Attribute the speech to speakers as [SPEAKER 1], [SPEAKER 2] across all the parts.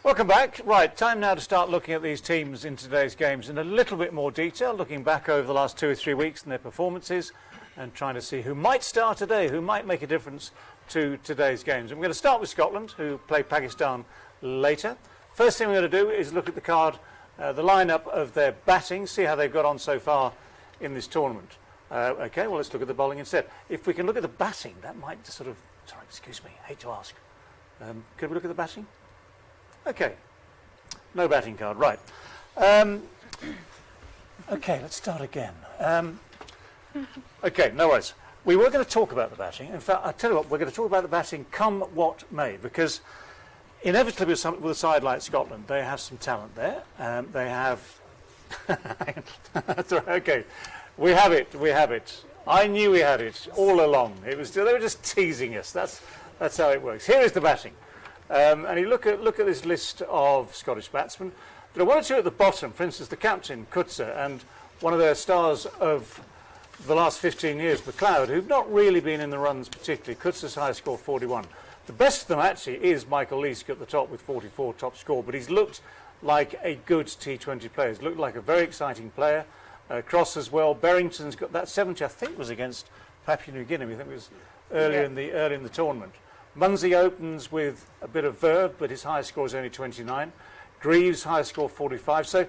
[SPEAKER 1] Welcome back. Right, time now to start looking at these teams in today's games in a little bit more detail, looking back over the last 2 or 3 weeks and their performances and trying to see who might start today, who might make a difference to today's games. And we're going to start with Scotland, who play Pakistan later. First thing we're going to do is look at the card, the lineup of their batting, see how they've got on so far in this tournament. Okay, well, let's look at the bowling instead. If we can look at the batting, that might just sort of... Sorry, excuse me, hate to ask. Could we look at the batting? Okay, no batting card, right. Okay, let's start again. Okay, no worries. We were going to talk about the batting. In fact, I'll tell you what, we're going to talk about the batting come what may, because inevitably with a side like Scotland, they have some talent there. They have... That's right, okay. We have it. I knew we had it all along. They were just teasing us. That's how it works. Here is the batting. And you look at this list of Scottish batsmen. There are one or two at the bottom, for instance, the captain, Coetzer, and one of their stars of the last 15 years, McLeod, who've not really been in the runs particularly. Coetzer's high score, 41. The best of them actually is Michael Leask at the top with 44 top score, but he's looked like a good T20 player. He's looked like a very exciting player. Cross as well. Berrington's got that 70, I think, was against Papua New Guinea. I think it was early in the tournament. Munsey opens with a bit of verve, but his highest score is only 29. Greaves, highest score 45. So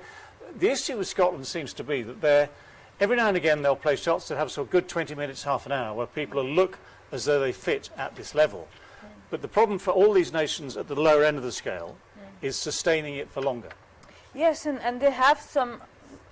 [SPEAKER 1] the issue with Scotland seems to be that every now and again they'll play shots that have sort of good 20 minutes, half an hour, where people will look as though they fit at this level. But the problem for all these nations at the lower end of the scale is sustaining it for longer.
[SPEAKER 2] Yes, and they have some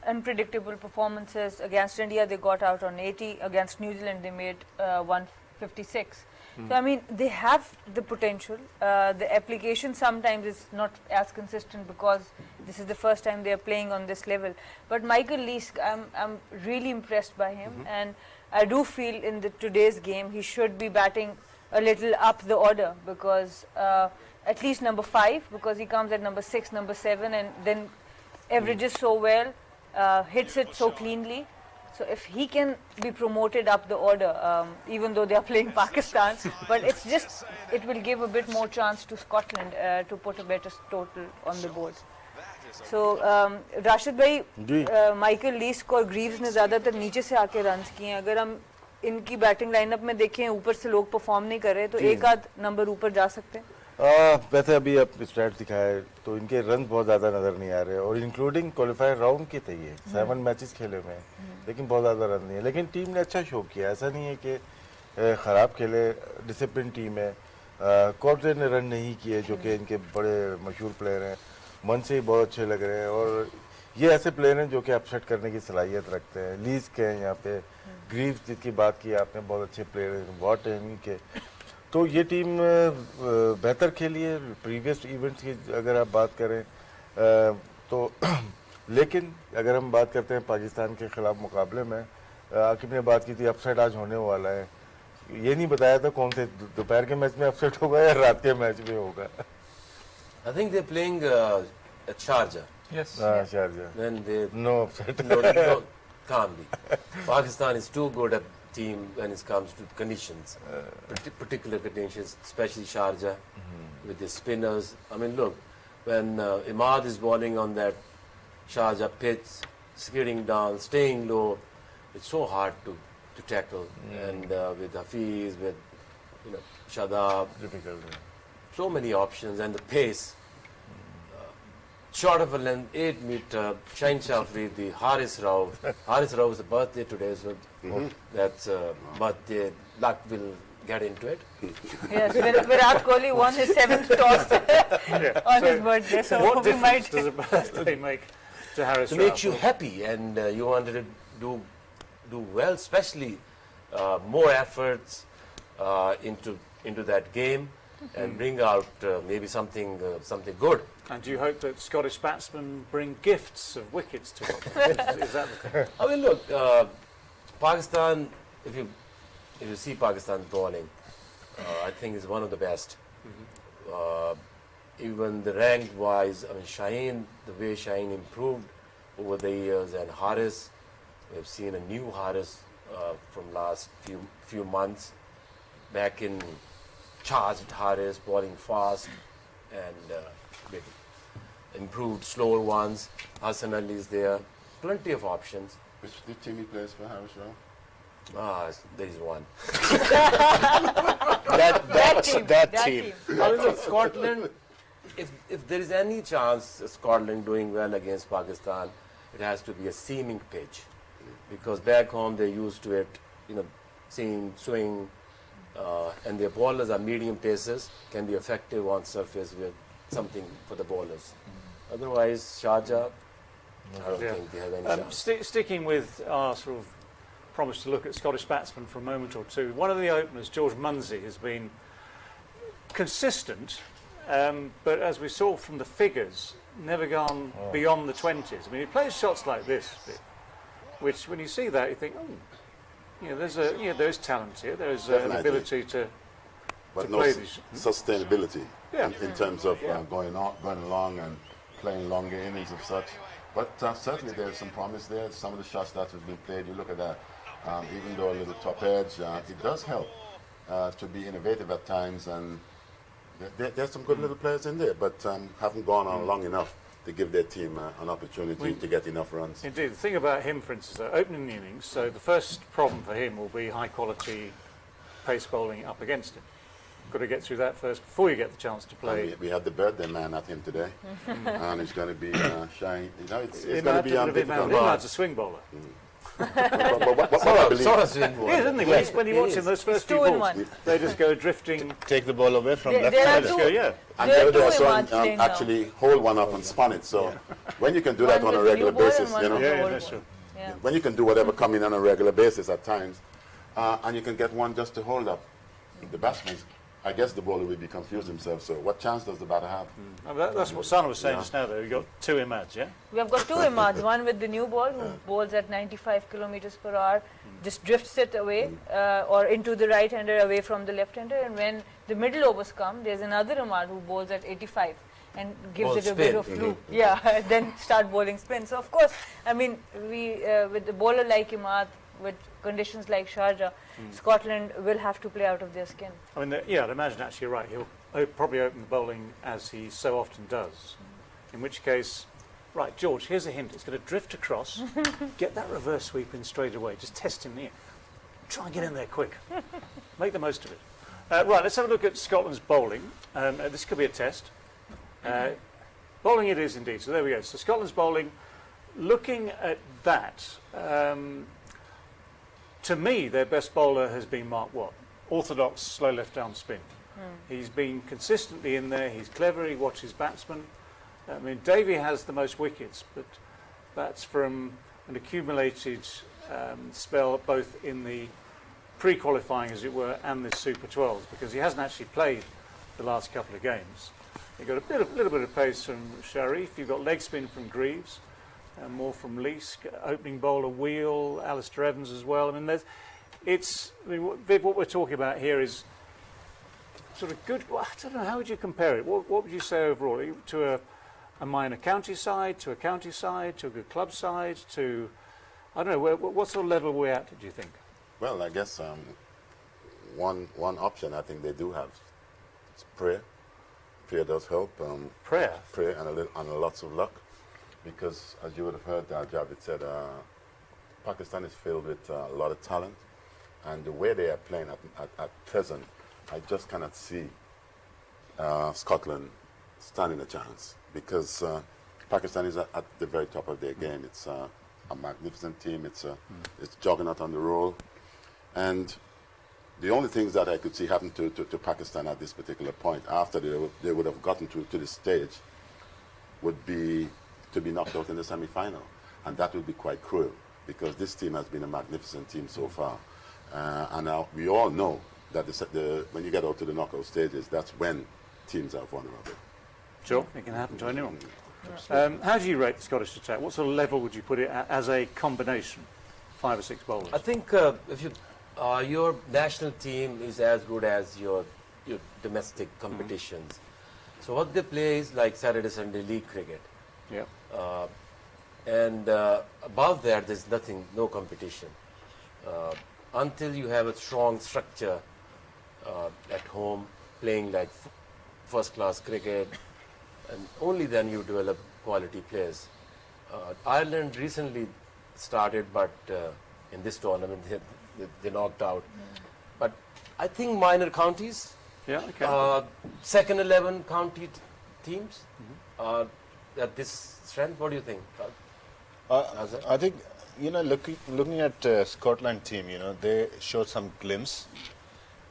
[SPEAKER 2] unpredictable performances. Against India, they got out on 80. Against New Zealand, they made 156. So, I mean, they have the potential. The application sometimes is not as consistent because this is the first time they are playing on this level. But Michael Leask, I'm really impressed by him. And I do feel in today's game, he should be batting a little up the order because at least number 5, because he comes at number 6, number 7, and then averages so well, hits it so cleanly. So if he can be promoted up the order, even though they are playing Pakistan, but it will give a bit more chance to Scotland to put a better total on the board. So Rashid bhai, Michael Leask और Greaves ने ज़्यादातर नीचे से आके runs किए हैं. अगर हम इनकी बैटिंग लाइनअप में देखें ऊपर से लोग परफॉर्म नहीं कर रहे तो एक आध नंबर ऊपर जा सकते हैं.
[SPEAKER 3] वैसे अभी आप स्टैट्स दिखाए तो इनके रन बहुत ज़्यादा नज़र नहीं आ रहे और इंक्लूडिंग क्वालिफायर राउंड के थे ये 7 मैचेस खेले हुए हैं लेकिन बहुत ज़्यादा रन नहीं है. लेकिन टीम ने अच्छा शो किया, ऐसा नहीं है कि ख़राब खेले. डिसिप्लिन टीम है. कॉर्टे ने रन नहीं किए जो कि इनके बड़े मशहूर प्लेयर हैं. मन से ही बहुत अच्छे लग रहे हैं और ये ऐसे प्लेयर हैं जो कि अपसेट करने की सलाहियत रखते हैं. लीज के हैं यहाँ पे, ग्रीव्स जिसकी बात की आपने, बहुत अच्छे प्लेयर हैं. वॉट हैं इनके. तो ये टीम बेहतर खेली है प्रीवियस इवेंट्स की अगर आप बात करें तो. लेकिन अगर हम बात करते हैं पाकिस्तान के खिलाफ मुकाबले में, आकिब ने बात की थी अपसेट आज होने वाला है. ये नहीं बताया था कौन से दोपहर के मैच में अपसेट होगा या रात के मैच में होगा.
[SPEAKER 4] I think they're playing at Sharjah.
[SPEAKER 3] Yes. Sharjah.
[SPEAKER 4] Then they
[SPEAKER 3] no upset.
[SPEAKER 4] No, can't be. Pakistan is too good a team when it comes to conditions, particular conditions, especially Sharjah with the spinners. I mean, look, when Imad is bowling on that Sharjah pitch, skidding down, staying low, it's so hard to tackle. And with Hafiz, with Shadab,
[SPEAKER 3] difficult.
[SPEAKER 4] So many options and the pace. Short of a length, 8 meter, Shine Shafri, Haris Rao. Haris Rao's birthday today, so that's birthday. Luck will get into it.
[SPEAKER 2] Yes, Virat Kohli won his 7th toss on his birthday, so
[SPEAKER 1] what
[SPEAKER 2] we
[SPEAKER 1] difference
[SPEAKER 2] might.
[SPEAKER 1] does a birthday make to Haris
[SPEAKER 4] It
[SPEAKER 1] Rao?
[SPEAKER 4] makes you happy and you wanted to do well, especially more efforts into that game and bring out maybe something good.
[SPEAKER 1] And do you hope that Scottish batsmen bring gifts of wickets to it? Is that the thing?
[SPEAKER 4] I mean, look, Pakistan, if you see Pakistan bowling, I think is one of the best. Even the rank wise, I mean, Shaheen, the way Shaheen improved over the years, and Haris, we've seen a new Haris from last few months, back in charged Haris, bowling fast and big. improved slower ones. Hassan Ali is there. Plenty of options.
[SPEAKER 5] Which team he plays for, Harris Row?
[SPEAKER 4] There is one.
[SPEAKER 1] That team.
[SPEAKER 4] I mean, look, Scotland, if there is any chance of Scotland doing well against Pakistan, it has to be a seaming pitch. Because back home they're used to it, seeing, swing, and their bowlers are medium pacers, can be effective on surface with something for the bowlers. Otherwise, Sharjah, I don't think they have any chance.
[SPEAKER 1] Sticking with our sort of promise to look at Scottish batsmen for a moment or two, one of the openers, George Munsey, has been consistent, but as we saw from the figures, never gone beyond the 20s. I mean, he plays shots like this, which when you see that, you think, there's talent here, there's an ability to
[SPEAKER 5] no
[SPEAKER 1] play these.
[SPEAKER 5] sustainability
[SPEAKER 1] Yeah.
[SPEAKER 5] in terms of going along and playing longer innings of such. But certainly there's some promise there. Some of the shots that have been played, you look at that, even though a little top edge, it does help to be innovative at times. And there's some good little players in there, but haven't gone on long enough to give their team an opportunity to get enough runs.
[SPEAKER 1] Indeed, the thing about him, for instance, opening the innings, so the first problem for him will be high quality pace bowling up against him. Got to get through that first before you get the chance to play.
[SPEAKER 5] We had the birthday man at him today, and it's going to be shy. It's going to be difficult.
[SPEAKER 1] Imrad's a swing bowler.
[SPEAKER 5] But what I believe,
[SPEAKER 4] Sort of swing ball.
[SPEAKER 1] He is, isn't he? When you watch him, those first few
[SPEAKER 2] two in
[SPEAKER 1] balls,
[SPEAKER 2] one.
[SPEAKER 1] they just go drifting.
[SPEAKER 3] Take the ball away from left
[SPEAKER 2] There are
[SPEAKER 3] side.
[SPEAKER 2] two.
[SPEAKER 1] Yeah.
[SPEAKER 5] and
[SPEAKER 2] There are
[SPEAKER 5] the other day I
[SPEAKER 2] two
[SPEAKER 5] saw
[SPEAKER 2] Imans playing
[SPEAKER 5] him
[SPEAKER 2] now.
[SPEAKER 5] actually hold one up and spun it. So when you can do that
[SPEAKER 2] One
[SPEAKER 5] on a
[SPEAKER 2] with the
[SPEAKER 5] regular
[SPEAKER 2] new ball and
[SPEAKER 5] basis,
[SPEAKER 2] one
[SPEAKER 5] you know,
[SPEAKER 2] with the
[SPEAKER 1] Yeah,
[SPEAKER 2] old
[SPEAKER 1] that's
[SPEAKER 2] ball.
[SPEAKER 1] true.
[SPEAKER 2] Yeah.
[SPEAKER 5] when you can do whatever coming on a regular basis at times, and you can get one just to hold up the batsman, I guess the bowler will be confused himself. So what chance does the batter have?
[SPEAKER 1] That's what Sana was saying just now, though. You've got two Imads, yeah?
[SPEAKER 2] We have got two Imads, one with the new ball who bowls at 95 kilometers per hour, just drifts it away or into the right-hander away from the left-hander, and when the middle overs come, there's another Umar who bowls at 85 and gives
[SPEAKER 4] Ball
[SPEAKER 2] it a bit
[SPEAKER 4] spin.
[SPEAKER 2] of loop. Yeah, then start bowling spin. So of course, I mean, we with the bowler like Imad, with conditions like Sharjah, Scotland will have to play out of their skin.
[SPEAKER 1] I mean, I'd imagine actually you're right. He'll probably open the bowling as he so often does. In which case, right, George, here's a hint. It's going to drift across, get that reverse sweep in straight away. Just test him there. Try and get in there quick. Make the most of it. Right, let's have a look at Scotland's bowling. This could be a test. Bowling it is indeed. So there we go. So Scotland's bowling, looking at that, to me, their best bowler has been Mark Watt. Orthodox, slow left-arm spin. He's been consistently in there. He's clever. He watches batsmen. I mean, Davey has the most wickets, but that's from an accumulated spell both in the pre-qualifying, as it were, and the Super 12s, because he hasn't actually played the last couple of games. You've got a little bit of pace from Sharif. You've got leg spin from Greaves. More from Lees, opening bowler Wheel, Alistair Evans as well. I mean, Viv, what we're talking about here is sort of good. Well, I don't know, how would you compare it? What would you say overall? To a minor county side, to a county side, to a good club side, to, I don't know, what sort of level are we at, do you think?
[SPEAKER 5] Well, I guess one option I think they do have is prayer. Prayer does help.
[SPEAKER 1] Prayer.
[SPEAKER 5] Prayer and lots of luck. Because, as you would have heard, Javed said, Pakistan is filled with a lot of talent, and the way they are playing at present, I just cannot see Scotland standing a chance, because Pakistan is at the very top of their game. It's a magnificent team. It's juggernaut on the roll, and the only things that I could see happen to Pakistan at this particular point, after they would have gotten to this stage, would be to be knocked out in the semi-final, and that would be quite cruel, because this team has been a magnificent team so far, and now we all know that when you get out to the knockout stages, that's when teams are vulnerable.
[SPEAKER 1] Sure, it can happen to anyone. How do you rate the Scottish attack? What sort of level would you put it at as a combination, 5 or 6 bowlers?
[SPEAKER 4] I think if your national team is as good as your domestic competitions. So what they play is like Saturday, Sunday league cricket.
[SPEAKER 1] Yeah.
[SPEAKER 4] And above that, there's nothing, no competition. Until you have a strong structure at home, playing like first-class cricket, and only then you develop quality players. Ireland recently started, but in this tournament they knocked out. But I think minor counties,
[SPEAKER 1] Yeah, okay.
[SPEAKER 4] second 11 county teams are at this strength. What do you think? Azhar?
[SPEAKER 6] I think, looking at Scotland team, they showed some glimpse,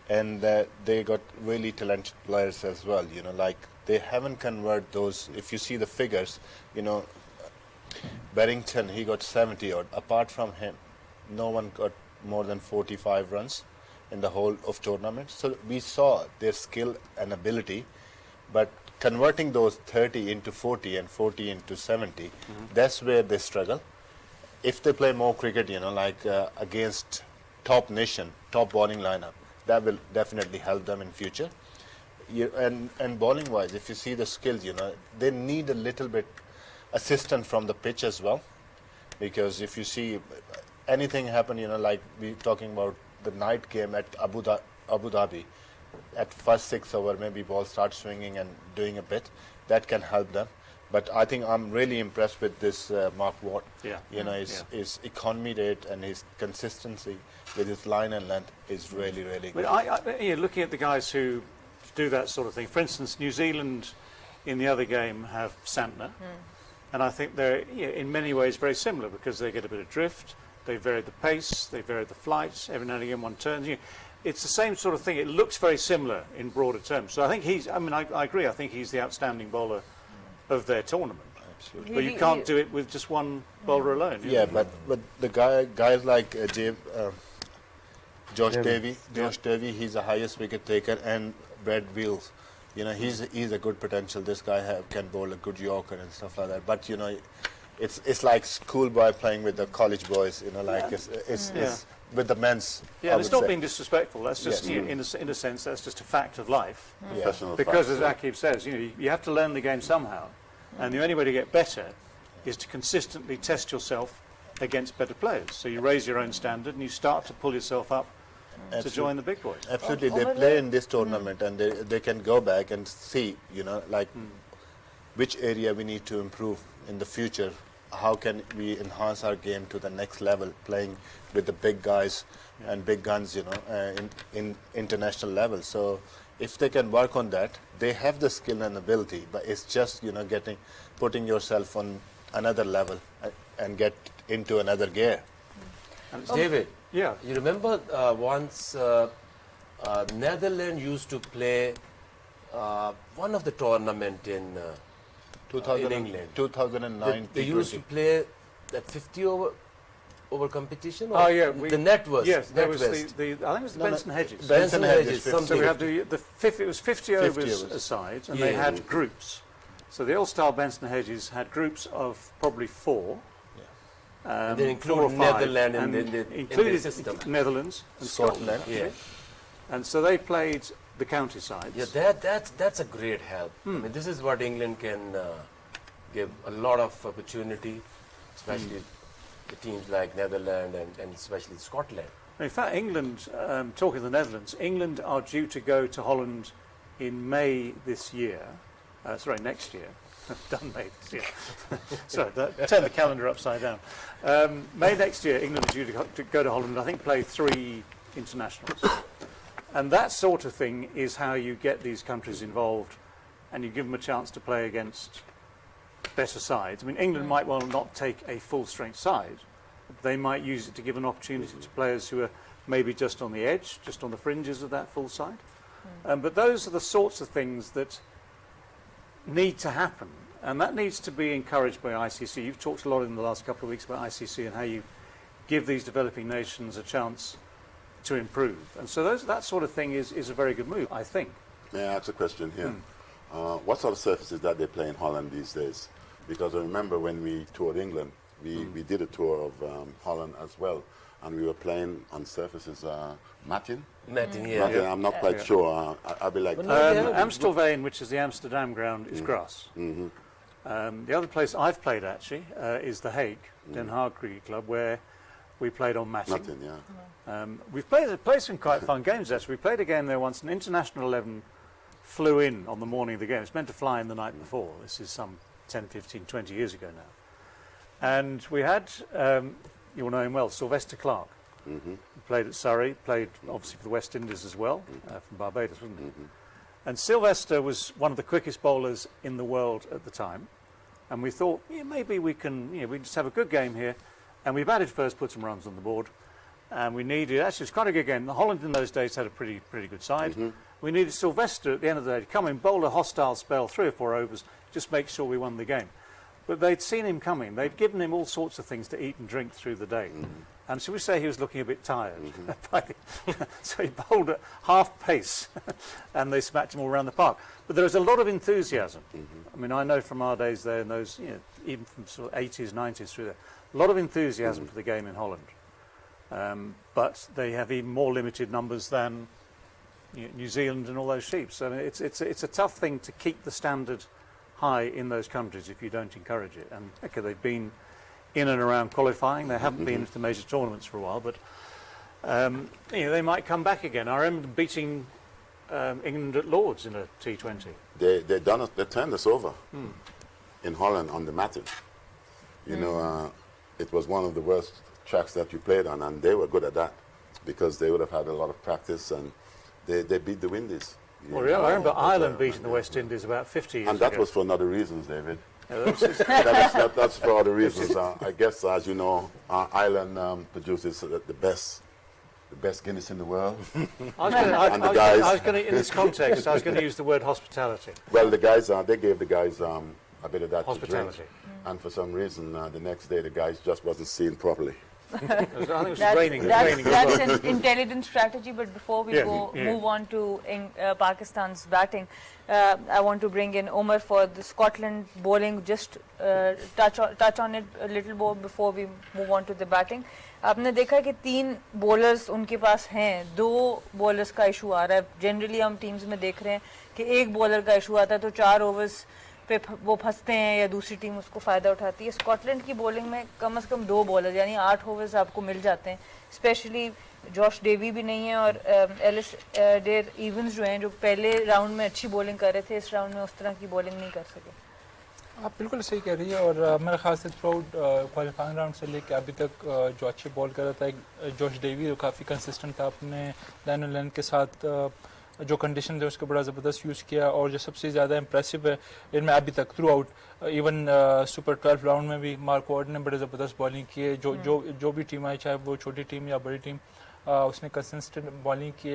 [SPEAKER 6] and they got really talented players as well. Like they haven't converted those. If you see the figures, Barrington, he got 70 odd. Apart from him, no one got more than 45 runs in the whole of tournament. So we saw their skill and ability, but converting those 30 into 40 and 40 into 70, that's where they struggle. If they play more cricket, against top nation, top bowling lineup, that will definitely help them in future. And bowling wise, if you see the skills, they need a little bit assistance from the pitch as well, because if you see anything happen, like we talking about the night game at Abu Dhabi, at first 6 over, maybe ball starts swinging and doing a bit, that can help them. But I think I'm really impressed with this Mark Watt.
[SPEAKER 1] Yeah.
[SPEAKER 6] His economy rate and his consistency with his line and length is really, really good.
[SPEAKER 1] But looking at the guys who do that sort of thing, for instance, New Zealand in the other game have Santner, and I think they're in many ways very similar because they get a bit of drift, they vary the pace, they vary the flights, every now and again one turns. It's the same sort of thing. It looks very similar in broader terms. So I think I agree, I think he's the outstanding bowler of their tournament.
[SPEAKER 6] Absolutely.
[SPEAKER 1] But you can't do it with just one bowler alone.
[SPEAKER 6] Yeah, but the guys like Josh Davey, he's the highest wicket taker, and Brad Wills, he's a good potential. This guy can bowl a good Yorker and stuff like that. But it's like schoolboy playing with the college boys. It's with the men's.
[SPEAKER 1] Yeah,
[SPEAKER 6] I
[SPEAKER 1] and it's
[SPEAKER 6] would
[SPEAKER 1] not
[SPEAKER 6] say.
[SPEAKER 1] being disrespectful. That's just
[SPEAKER 6] Yes.
[SPEAKER 1] in a sense that's just a fact of life.
[SPEAKER 5] Professional
[SPEAKER 1] Because as
[SPEAKER 5] facts,
[SPEAKER 1] Aaqib says, you have to learn the game somehow, and the only way to get better is to consistently test yourself against better players. So you raise your own standard and you start to pull yourself up to join the big boys.
[SPEAKER 6] Absolutely, they play in this tournament, and they can go back and see, which area we need to improve in the future. How can we enhance our game to the next level, playing with the big guys and big guns, in international level. So if they can work on that, they have the skill and ability, but it's just, putting yourself on another level and get into another gear.
[SPEAKER 4] David,
[SPEAKER 1] Yeah.
[SPEAKER 4] you remember once Netherlands used to play one of the tournament in
[SPEAKER 6] 2000
[SPEAKER 4] in England.
[SPEAKER 6] 2009
[SPEAKER 4] They used to play that 50 over competition. Or
[SPEAKER 1] Oh yeah,
[SPEAKER 4] the net was
[SPEAKER 1] yes. There was
[SPEAKER 4] NatWest.
[SPEAKER 1] the I think it was the Benson Hedges.
[SPEAKER 6] Benson Hedges,
[SPEAKER 4] something.
[SPEAKER 1] So we had the 50, it was 50 overs
[SPEAKER 6] overs.
[SPEAKER 1] a side, and
[SPEAKER 4] Yeah.
[SPEAKER 1] they had groups. So the old-style Benson Hedges had groups of probably 4.
[SPEAKER 4] And they include
[SPEAKER 1] 4 or 5,
[SPEAKER 4] Netherlands
[SPEAKER 1] and
[SPEAKER 4] in the
[SPEAKER 1] included
[SPEAKER 4] system.
[SPEAKER 1] Netherlands and
[SPEAKER 6] Scotland.
[SPEAKER 1] Scotland.
[SPEAKER 4] Yeah.
[SPEAKER 1] And so they played the county sides.
[SPEAKER 4] Yeah, that's a great help. I mean, this is what England can give a lot of opportunity, especially the teams like Netherlands and especially Scotland.
[SPEAKER 1] In fact, England, talking of the Netherlands, England are due to go to Holland in May this year. Next year. Done May this year. Sorry, turn the calendar upside down. May next year, England are due to go to Holland, I think, play 3 internationals. And that sort of thing is how you get these countries involved and you give them a chance to play against better sides. I mean, England might well not take a full-strength side. They might use it to give an opportunity to players who are maybe just on the edge, just on the fringes of that full side. But those are the sorts of things that need to happen, and that needs to be encouraged by ICC. You've talked a lot in the last couple of weeks about ICC and how you give these developing nations a chance to improve. And so that sort of thing is a very good move, I think.
[SPEAKER 5] May I ask a question here? What sort of surfaces that they play in Holland these days? Because I remember when we toured England, we did a tour of Holland as well, and we were playing on surfaces, matting.
[SPEAKER 4] Matting, yeah.
[SPEAKER 5] Matting, I'm not quite sure. I'll be like,
[SPEAKER 4] But no, they have-
[SPEAKER 1] Amstelveen, which is the Amsterdam ground, is grass. The other place I've played actually is The Hague, Den Haag Cricket Club, where we played on matting.
[SPEAKER 5] matting, yeah.
[SPEAKER 1] We've played some quite fun games actually. We played a game there once, an international 11 flew in on the morning of the game. It's meant to fly in the night before. This is some 10, 15, 20 years ago now. And we had, you'll know him well, Sylvester Clarke. He played at Surrey, played obviously for the West Indies as well, from Barbados, wasn't he? And Sylvester was one of the quickest bowlers in the world at the time. And we thought, yeah, maybe we can, we just have a good game here. And we batted first, put some runs on the board. And we needed, actually, it was quite a good game. Holland in those days had a pretty good side. We needed Sylvester at the end of the day to come in, bowl a hostile spell, 3 or 4 overs, just make sure we won the game. But they'd seen him coming. They'd given him all sorts of things to eat and drink through the day. And shall we say he was looking a bit tired? So he bowled at half pace and they smacked him all around the park. But there was a lot of enthusiasm. I mean, I know from our days there in those, even from sort of 80s, 90s through there, a lot of enthusiasm for the game in Holland. But they have even more limited numbers than New Zealand and all those sheep. So it's a tough thing to keep the standard high in those countries if you don't encourage it. And okay, they've been in and around qualifying. They haven't been to major tournaments for a while, but they might come back again. I remember beating England at Lords in a T20.
[SPEAKER 5] They turned us over in Holland on the matting. It was one of the worst tracks that you played on, and they were good at that because they would have had a lot of practice, and they beat the Windies.
[SPEAKER 1] Well, I remember Ireland beating the West Indies about 50 years ago.
[SPEAKER 5] And that was for other reasons, David.
[SPEAKER 1] Yeah,
[SPEAKER 5] that's for other reasons. I guess, as you know, Ireland produces the best Guinness in the world.
[SPEAKER 1] I was going to, in this context, I was going to use the word hospitality.
[SPEAKER 5] Well, the guys, they gave the guys a bit of that
[SPEAKER 1] Hospitality.
[SPEAKER 5] to drink. And for some reason, the next day, the guys just wasn't seen properly.
[SPEAKER 1] I think it was raining.
[SPEAKER 2] That's an intelligent strategy. But before we
[SPEAKER 1] Yeah.
[SPEAKER 2] move on to Pakistan's batting, I want to bring in Umar for the Scotland bowling. Just touch on it a little more before we move on to the batting. आपने देखा कि 3 bowlers उनके पास हैं, 2 bowlers का issue आ रहा है. Generally हम teams में देख रहे हैं कि एक bowler का issue आता है तो 4 overs पे वो फंसते हैं या दूसरी टीम उसको फ़ायदा उठाती है. स्कॉटलैंड की बॉलिंग में कम से कम 2 बॉलर यानी 8 ओवर्स आपको मिल जाते हैं. स्पेशली जॉश डेवी भी नहीं है और एलिस डेर इवंस जो हैं, जो पहले राउंड में अच्छी बॉलिंग कर रहे थे, इस राउंड में उस तरह की बॉलिंग नहीं कर सके.
[SPEAKER 7] आप बिल्कुल सही कह रही है. और मेरे ख्याल से थ्रू आउट क्वालिफाइंग राउंड से लेकर अभी तक जो अच्छे बॉल कर रहा था जॉश डेवी, जो काफ़ी कंसिस्टेंट था, अपने लाइन लेन के साथ जो कंडीशन थे उसको बड़ा ज़बरदस्त यूज़ किया. और जो सबसे ज़्यादा इंप्रेसिव है इनमें अभी तक through out, even super 12 round में भी मार्क वार्ड ने बड़े ज़बरदस्त बॉलिंग की है. जो भी टीम आई, चाहे वो छोटी टीम या बड़ी टीम, उसने कंसिस्टेंट बॉलिंग की,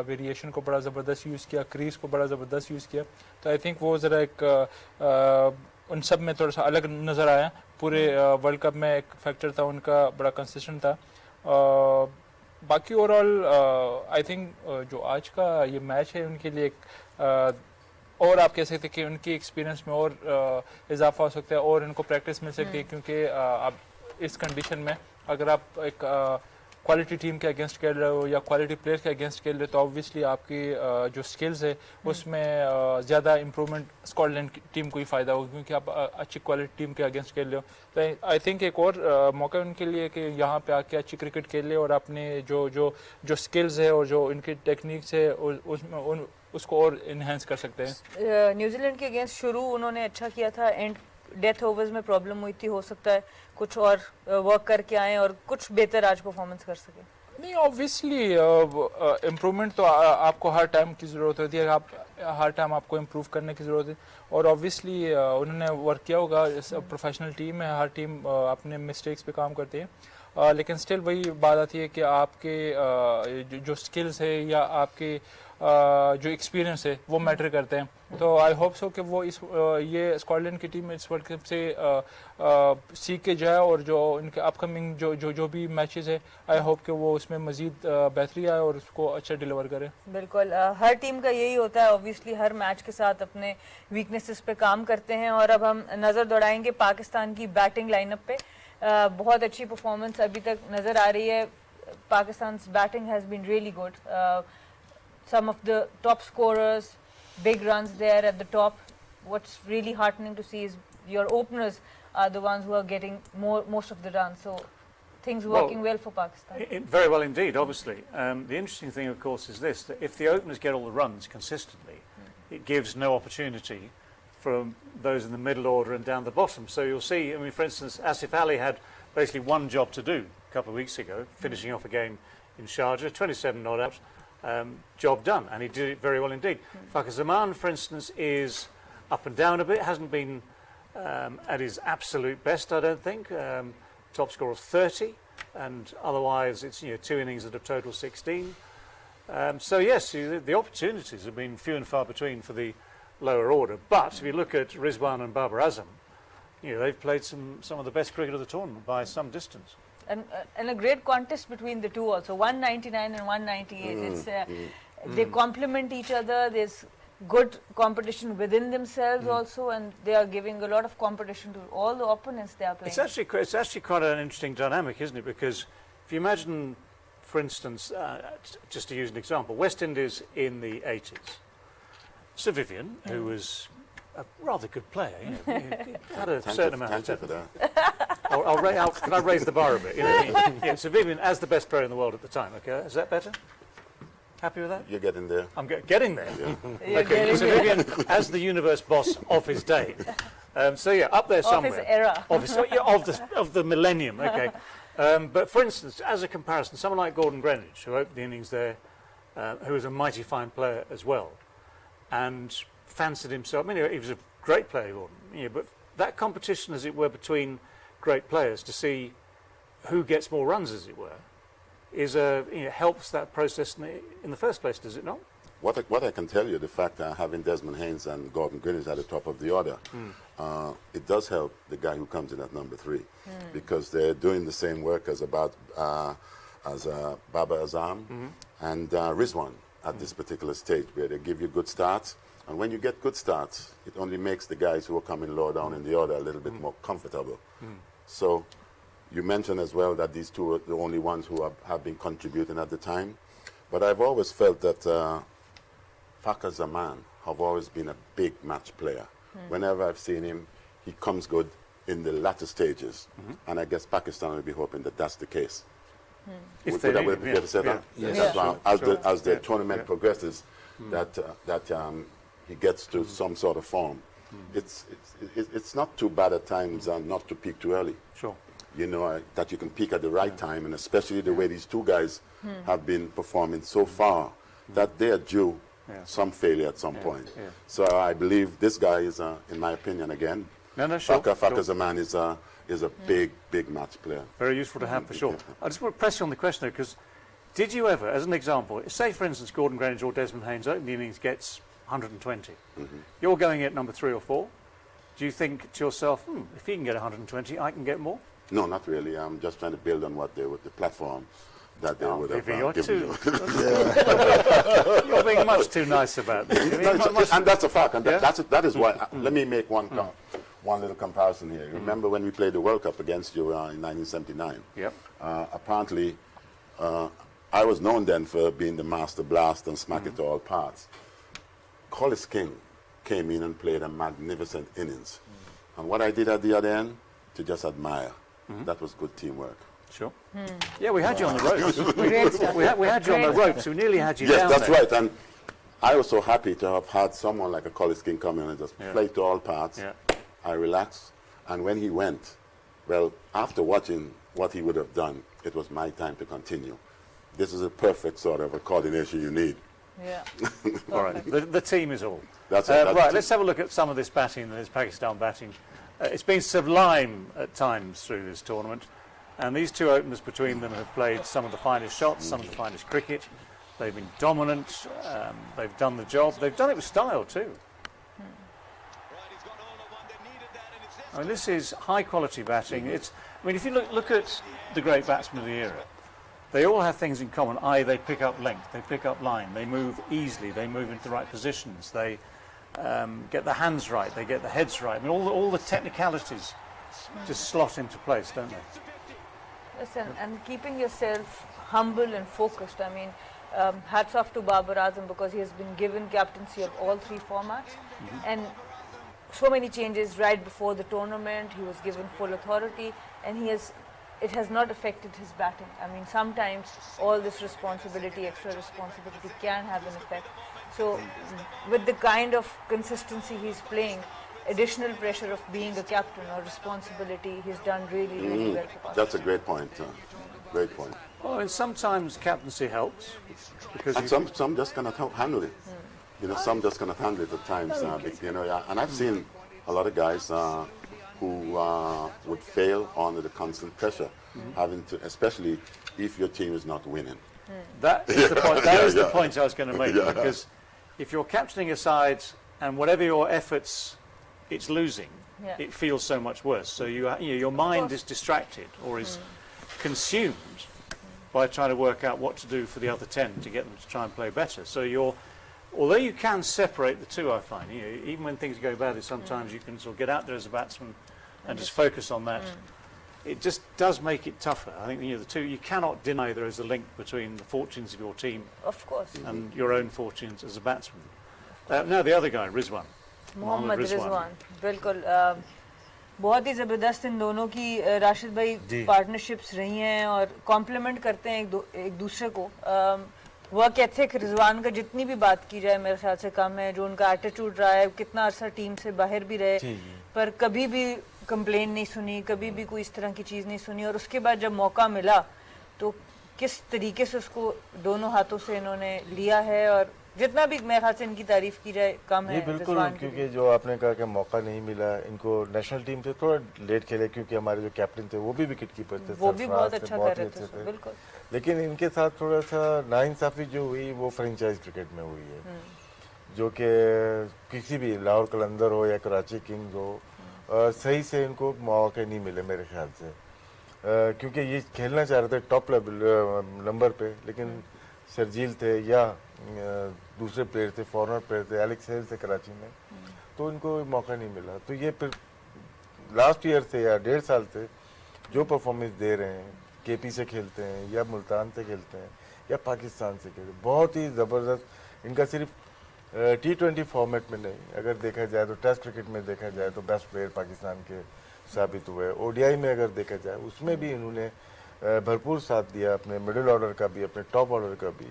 [SPEAKER 7] वेरिएशन को बड़ा ज़बरदस्त यूज़ किया, क्रीज को बड़ा ज़बरदस्त यूज़ किया. तो आई थिंक वो ज़रा एक उन सब में थोड़ा सा अलग नज़र आया. पूरे वर्ल्ड कप में एक फैक्टर था उनका, बड़ा कंसिस्टेंट था. बाकी ओवरऑल आई थिंक जो आज का ये मैच है उनके लिए एक और आप कह सकते हैं कि उनकी एक्सपीरियंस में और इजाफा हो सकता है और इनको प्रैक्टिस मिल सकती है. क्योंकि आप इस कंडीशन में अगर आप एक क्वालिटी टीम के अगेंस्ट खेल रहे हो या क्वालिटी प्लेयर के अगेंस्ट खेल रहे हो तो ऑब्वियसली आपकी जो स्किल्स है उसमें ज़्यादा इम्प्रूवमेंट स्कॉटलैंड की टीम को ही फ़ायदा होगा क्योंकि आप अच्छी क्वालिटी टीम के अगेंस्ट खेल रहे हो. तो आई थिंक एक और मौका उनके लिए कि यहाँ पे आके अच्छी क्रिकेट खेल ले और अपने जो स्किल्स है और जो इनकी टेक्निक्स है उसमें उसको और इन्हेंस कर सकते हैं.
[SPEAKER 2] न्यूजीलैंड के अगेंस्ट शुरू उन्होंने अच्छा किया था, एंड डेथ ओवर्स में प्रॉब्लम हुई थी, हो सकता है कुछ और वर्क करके आए और कुछ बेहतर आज परफॉर्मेंस कर सके.
[SPEAKER 7] नहीं, ऑब्वियसली इम्प्रूवमेंट तो आपको हर टाइम की ज़रूरत होती है, आप हर टाइम आपको इम्प्रूव करने की ज़रूरत है. और ऑब्वियसली उन्होंने वर्क किया होगा, प्रोफेशनल टीम है, हर टीम अपने मिस्टेक्स पे काम करती है. लेकिन स्टिल वही बात आती है कि आपके जो स्किल्स है या आपके जो एक्सपीरियंस है वो मैटर करते हैं. तो आई होप सो कि वो ये स्कॉटलैंड की टीम इस वर्ल्ड कप से सीख के जाए और जो इनके अपकमिंग जो भी मैचेस है आई होप कि वो उसमें मजीद बेहतरी आए और उसको अच्छा डिलीवर करे.
[SPEAKER 2] बिल्कुल, हर टीम का यही होता है. ऑब्वियसली हर मैच के साथ अपने वीकनेसेस पे काम करते हैं. और अब हम नज़र दौड़ाएंगे पाकिस्तान की बैटिंग लाइनअप पे. बहुत अच्छी परफॉर्मेंस अभी तक नज़र आ रही है. Pakistan batting has been really good. Some of the top scorers, big runs there at the top. What's really heartening to see is your openers are the ones who are getting most of the runs. So things working well for Pakistan.
[SPEAKER 1] Very well indeed, obviously. The interesting thing, of course, is this, that if the openers get all the runs consistently, it gives no opportunity from those in the middle order and down the bottom. So you'll see, I mean, for instance, Asif Ali had basically one job to do a couple of weeks ago, finishing off a game in Sharjah, 27 not out, job done, and he did it very well indeed. Fakhar Zaman, for instance, is up and down a bit, hasn't been at his absolute best, I don't think. Top score of 30, and otherwise it's 2 innings at a total 16. So yes, the opportunities have been few and far between for the lower order. But if you look at Rizwan and Babar Azam, they've played some of the best cricket of the tournament by some distance.
[SPEAKER 2] And a great contest between the two also, 199 and 198. They complement each other. There's good competition within themselves also, and they are giving a lot of competition to all the opponents they are playing.
[SPEAKER 1] It's actually quite an interesting dynamic, isn't it? Because if you imagine, for instance, just to use an example, West Indies in the 80s, Sir Vivian, who was a rather good player, he had a certain amount of
[SPEAKER 5] Thank you
[SPEAKER 1] talent.
[SPEAKER 5] for that.
[SPEAKER 1] Can I raise the bar a bit? Yeah, Sir Vivian as the best player in the world at the time. Okay, is that better? Happy with that?
[SPEAKER 5] You're getting there.
[SPEAKER 1] I'm getting there.
[SPEAKER 5] Yeah.
[SPEAKER 1] Okay, Sir Vivian as the universe boss of his day. So yeah, up there somewhere.
[SPEAKER 2] Of his era.
[SPEAKER 1] Of the millennium. Okay. But for instance, as a comparison, someone like Gordon Greenwich, who opened the innings there, who was a mighty fine player as well, and fancied himself. I mean, he was a great player, Gordon. But that competition, as it were, between great players to see who gets more runs, as it were, is helps that process in the first place, does it not?
[SPEAKER 5] What I can tell you, the fact that having Desmond Haynes and Gordon Greenwich at the top of the order, it does help the guy who comes in at number 3, because they're doing the same work as Babar Azam and Rizwan at this particular stage, where they give you good starts. And when you get good starts, it only makes the guys who are coming lower down in the order a little bit more comfortable. So you mentioned as well that these two are the only ones who have been contributing at the time. But I've always felt that Fakhar Zaman have always been a big match player. Whenever I've seen him, he comes good in the latter stages. And I guess Pakistan will be hoping that that's the case. Would that be fair to say that?
[SPEAKER 4] Yes.
[SPEAKER 5] As the tournament progresses, that he gets to some sort of form. It's not too bad at times not to peak too early.
[SPEAKER 1] Sure.
[SPEAKER 5] That you can peak at the right time, and especially the way these two guys have been performing so far, that they are due some failure at some point. So I believe this guy is, in my opinion, again, Fakhar Zaman is a big match player.
[SPEAKER 1] Very useful to have for sure. I just want to press you on the question though, because did you ever, as an example, say for instance Gordon Greenwich or Desmond Haynes open the innings gets 120. You're going at number 3 or 4. Do you think to yourself, if he can get 120, I can get more?
[SPEAKER 5] No, not really. I'm just trying to build on what the platform that they would have
[SPEAKER 1] you're
[SPEAKER 5] given you.
[SPEAKER 1] You're being much too nice about this.
[SPEAKER 5] And that's a fact. And that is why. Let me make one little comparison here. Remember when we played the World Cup against you in 1979?
[SPEAKER 1] Yep.
[SPEAKER 5] Apparently, I was known then for being the master blast and smack it to all parts. Collis King came in and played a magnificent innings. And what I did at the other end, to just admire. That was good teamwork.
[SPEAKER 1] Sure. Yeah, we had you on the ropes. we had you on the ropes. We nearly had you down.
[SPEAKER 5] Yes, that's
[SPEAKER 1] there.
[SPEAKER 5] right. And I was so happy to have had someone like a Collis King come in and just play to all parts.
[SPEAKER 1] Yeah.
[SPEAKER 5] I relaxed. And when he went, well, after watching what he would have done, it was my time to continue. This is a perfect sort of a coordination you need.
[SPEAKER 2] Yeah.
[SPEAKER 1] All right. The team is all.
[SPEAKER 5] That's it.
[SPEAKER 1] Right, let's have a look at some of this batting, this Pakistan batting. It's been sublime at times through this tournament, and these two openers between them have played some of the finest shots, some of the finest cricket. They've been dominant. They've done the job. They've done it with style too. I mean, this is high-quality batting. If you look at the great batsmen of the era, they all have things in common. They pick up length, they pick up line, they move easily, they move into the right positions, they get the hands right, they get the heads right. I mean, all the technicalities just slot into place, don't they?
[SPEAKER 2] Listen, and keeping yourself humble and focused. I mean, hats off to Babar Azam, because he has been given captaincy of all 3 formats, and so many changes right before the tournament. He was given full authority, and it has not affected his batting. I mean, sometimes all this responsibility, extra responsibility, can have an effect. So with the kind of consistency he's playing, additional pressure of being a captain or responsibility, he's done really well for Pakistan.
[SPEAKER 5] That's a great point. Great point.
[SPEAKER 1] Well, and sometimes captaincy helps because
[SPEAKER 5] And some just cannot handle it. You know, some just cannot handle it at times. You know, yeah. And I've seen a lot of guys who would fail under the constant pressure, having to, especially if your team is not winning.
[SPEAKER 1] that is the point. That is the point I was going to make. Because if you're captaining a side and whatever your efforts, it's losing, it feels so much worse. So your mind is distracted or is consumed by trying to work out what to do for the other 10 to get them to try and play better. So although you can separate the two, I find, even when things go badly, sometimes you can sort of get out there as a batsman and just focus on that. It just does make it tougher. I think the two, you cannot deny there is a link between the fortunes of your team
[SPEAKER 2] Of course.
[SPEAKER 1] and your own fortunes as a batsman. Now the other guy, Rizwan.
[SPEAKER 2] Mohammad Rizwan बिल्कुल बहुत ही ज़बरदस्त इन दोनों की राशिद भाई partnerships रही हैं और complement करते हैं एक दूसरे को वर्क एथिक रिजवान का जितनी भी बात की जाए मेरे ख्याल से कम है जो उनका एटीट्यूड रहा है कितना अरसा टीम से बाहर भी रहे पर कभी भी कंप्लेन नहीं सुनी कभी भी कोई इस तरह की चीज़ नहीं सुनी और उसके बाद जब मौका मिला तो किस तरीके से उसको दोनों हाथों से इन्होंने लिया है और जितना भी मेरे ख्याल से इनकी तारीफ की जाए कम है
[SPEAKER 3] बिल्कुल क्योंकि जो आपने कहा कि मौका नहीं मिला इनको नेशनल टीम से थोड़ा लेट खेले क्योंकि हमारे जो कैप्टन थे वो भी विकेट कीपर थे
[SPEAKER 2] वो भी बहुत अच्छा कर रहे थे बिल्कुल
[SPEAKER 3] लेकिन इनके साथ थोड़ा सा नाइंसाफी जो हुई वो फ्रेंचाइज क्रिकेट में हुई है जो कि किसी भी लाहौर कलंदर हो या कराची किंग्स हो सही से इनको मौके नहीं मिले मेरे ख्याल से क्योंकि ये खेलना चाह रहे थे टॉप लेवल नंबर पे लेकिन शर्जील थे या दूसरे प्लेयर थे फॉरनर प्लेयर थे एलेक्स हेल थे कराची में तो इनको मौका नहीं मिला तो ये फिर लास्ट ईयर से या 1.5 साल से जो परफॉर्मेंस दे रहे हैं केपी से खेलते हैं या मुल्तान से खेलते हैं या पाकिस्तान से खेलते हैं बहुत ही ज़बरदस्त इनका सिर्फ T20 फॉर्मेट में नहीं अगर देखा जाए तो टेस्ट क्रिकेट में देखा जाए तो बेस्ट प्लेयर पाकिस्तान के साबित हुए ODI में अगर देखा जाए उसमें भी इन्होंने भरपूर साथ दिया अपने मिडिल ऑर्डर का भी अपने टॉप ऑर्डर का भी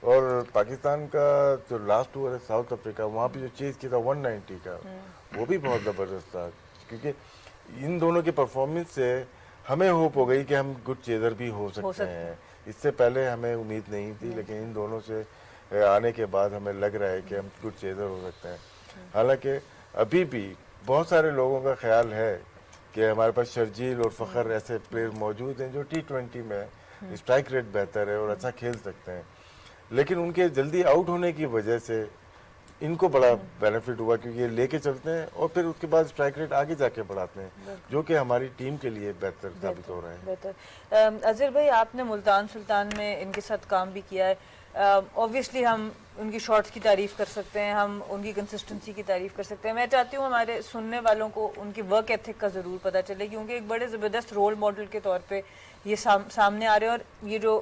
[SPEAKER 3] और पाकिस्तान का जो लास्ट टूर है साउथ अफ्रीका वहाँ पे जो चेज़ किया था 190 का वो भी बहुत ज़बरदस्त था क्योंकि इन दोनों के परफॉर्मेंस से हमें होप हो गई कि हम गुड चेज़र भी हो सकते हैं इससे पहले हमें उम्मीद नहीं थी लेकिन इन दोनों से आने के बाद हमें लग रहा है कि हम गुड चेज़र हो सकते हैं हालांकि अभी भी बहुत सारे लोगों का ख्याल है कि हमारे पास शर्जील और फ़खर ऐसे प्लेयर मौजूद हैं जो T20 में स्ट्राइक रेट बेहतर है और अच्छा खेल सकते हैं लेकिन उनके जल्दी आउट होने की वजह से इनको बड़ा बेनिफिट हुआ क्योंकि ये लेके चलते हैं और फिर उसके बाद स्ट्राइक रेट आगे जाके बढ़ाते हैं जो कि हमारी टीम के लिए बेहतर साबित हो रहा है
[SPEAKER 2] बेहतर अजहर भाई आपने मुल्तान सुल्तान में इनके साथ काम भी किया है ऑब्वियसली हम उनकी शॉट्स की तारीफ़ कर सकते हैं हम उनकी कंसिस्टेंसी की तारीफ़ कर सकते हैं मैं चाहती हूँ हमारे सुनने वालों को उनकी वर्क एथिक का ज़रूर पता चले क्योंकि एक बड़े ज़बरदस्त रोल मॉडल के तौर पे ये सामने आ रहे हैं और ये जो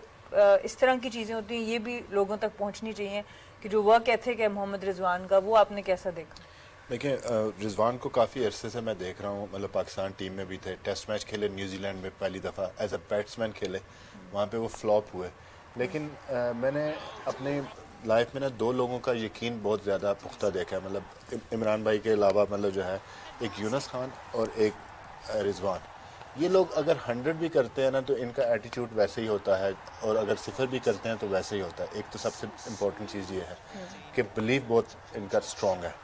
[SPEAKER 2] इस तरह की चीज़ें होती हैं ये भी लोगों तक पहुँचनी चाहिए कि जो वर्क एथिक है मोहम्मद रिजवान का वो आपने कैसा देखा
[SPEAKER 6] देखिए रिजवान को काफ़ी अरसे से मैं देख रहा हूँ मतलब पाकिस्तान टीम में भी थे टेस्ट मैच खेले न्यूजीलैंड में पहली दफ़ा एज अ बैट्समैन खेले वहाँ पे वो फ्लॉप हुए लेकिन मैंने अपनी लाइफ में ना 2 लोगों का यकीन बहुत ज़्यादा पुख्ता देखा है मतलब इमरान भाई के अलावा मतलब जो है एक यूनुस खान और एक रिजवान ये लोग अगर 100 भी करते हैं ना तो इनका एटीट्यूड वैसे ही होता है और अगर 0 भी करते हैं तो वैसे ही होता है एक तो सबसे इम्पोर्टेंट चीज़ ये है कि बिलीव बहुत इनका स्ट्रॉन्ग है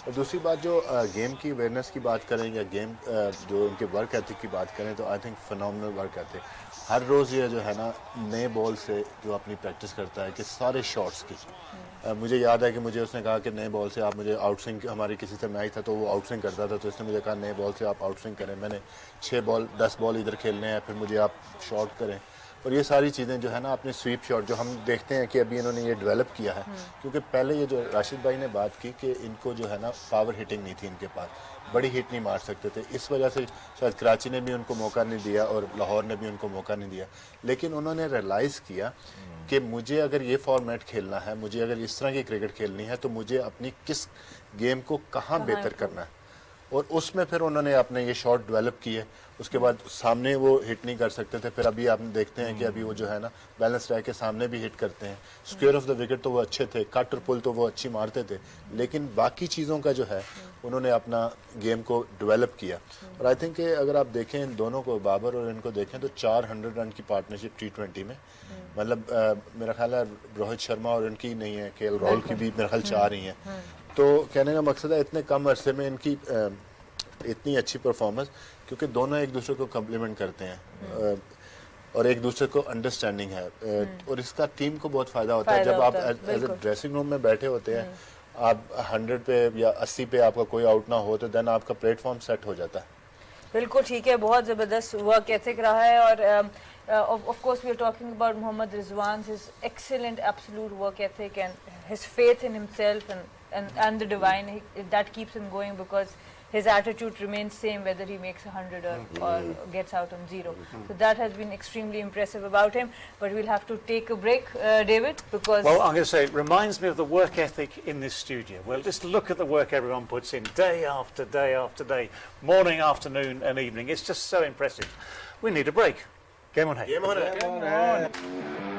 [SPEAKER 6] और दूसरी बात जो गेम की अवेयरनेस की बात करें या गेम जो उनके वर्क एथिक की बात करें तो I think phenomenal work ethic हर रोज़ ये जो है ना नए बॉल से जो अपनी प्रैक्टिस करता है कि सारे शॉट्स की मुझे याद है कि मुझे उसने कहा कि नए बॉल से आप मुझे आउट स्विंग हमारी किसी से मैच था तो वो आउट स्विंग करता था तो उसने मुझे कहा नए बॉल से आप आउट स्विंग करें मैंने 6 बॉल 10 बॉल इधर खेलने हैं फिर मुझे आप शॉट करें और ये सारी चीज़ें जो है ना अपने स्वीप शॉट जो हम देखते हैं कि अभी इन्होंने ये डेवलप किया है क्योंकि पहले ये जो राशिद भाई ने बात की कि इनको जो है ना पावर हिटिंग नहीं थी इनके पास बड़ी हिट नहीं मार सकते थे इस वजह से शायद कराची ने भी उनको मौका नहीं दिया और लाहौर ने भी उनको मौका नहीं दिया लेकिन उन्होंने रियलाइज़ किया कि मुझे अगर ये फॉर्मेट खेलना है मुझे अगर इस तरह की क्रिकेट खेलनी है तो मुझे अपनी किस गेम को कहाँ बेहतर करना है اور اس میں پھر انہوں نے اپنے یہ شاٹ ڈیولپ کیے. اس کے بعد سامنے وہ ہٹ نہیں کر سکتے تھے, پھر ابھی آپ دیکھتے ہیں کہ ابھی وہ جو ہے نا بیلنس رہ کے سامنے بھی ہٹ کرتے ہیں. اسکوئر آف دا وکٹ تو وہ اچھے تھے, کٹ اور پل تو وہ اچھی مارتے تھے, لیکن باقی چیزوں کا جو ہے انہوں نے اپنا گیم کو ڈیولپ کیا. اور آئی تھنک کہ اگر آپ دیکھیں ان دونوں کو, بابر اور ان کو دیکھیں, تو 400 رن کی پارٹنرشپ T20 میں, مطلب میرا خیال ہے روہت شرما اور ان کی نہیں ہے, کے ایل راہل کی بھی میرا خیال 4 ہی ہیں. تو کہنے کا مقصد ہے اتنے کم عرصے میں ان کی اتنی اچھی پرفارمنس, کیونکہ دونوں ایک دوسرے کو کمپلیمنٹ کرتے ہیں اور ایک دوسرے کو انڈرسٹینڈنگ ہے, اور اس کا ٹیم کو بہت فائدہ ہوتا ہے. جب آپ ایز اے ڈریسنگ روم میں بیٹھے ہوتے ہیں, آپ 100 پہ یا 80 پہ آپ کا کوئی آؤٹ نہ ہو تو دین آپ کا پلیٹ فارم سیٹ ہو جاتا ہے.
[SPEAKER 2] بالکل ٹھیک ہے, بہت زبردست ورک ایتھک رہا ہے. اور of course we are talking about Mohammad Rizwan, his excellent absolute work ethic and his faith in himself and the divine, that keeps him going, because his attitude remains same whether he makes 100 or gets out on 0. So that has been extremely impressive about him. But we'll have to take a break, David, because...
[SPEAKER 1] Well, I'm going to say, it reminds me of the work ethic in this studio. Well, just look at the work everyone puts in day after day after day, morning, afternoon and evening. It's just so impressive. We need a break. Game on, hey.
[SPEAKER 6] Game on.